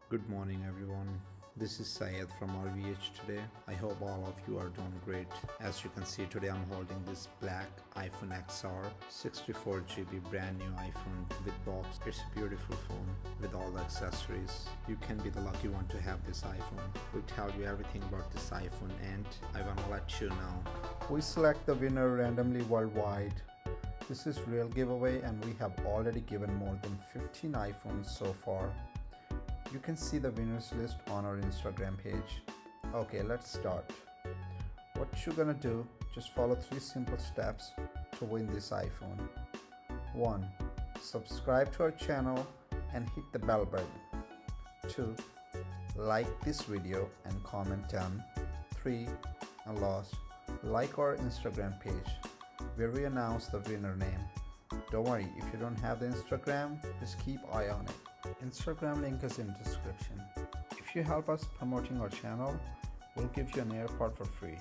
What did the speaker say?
Good morning, everyone. This is Syed from RVH today. I hope all of you are doing great. As you can see, today I'm holding this black iPhone XR 64 GB brand new iPhone with box. It's a beautiful phone with all the accessories. You can be the lucky one to have this iPhone. We'll tell you everything about this iPhone, and I want to let you know. We select the winner randomly worldwide. This is real giveaway, and we have already given more than 15 iPhones so far. You can see the winners list on our Instagram page. Okay, let's start. What you're gonna do, just follow 3 simple steps to win this iPhone. 1. Subscribe to our channel and hit the bell button. 2. Like this video and comment down. 3. And last, like our Instagram page where we announce the winner name. Don't worry, if you don't have the Instagram, just keep eye on it. Instagram link is in description. If you help us promoting our channel, we'll give you an AirPod for free.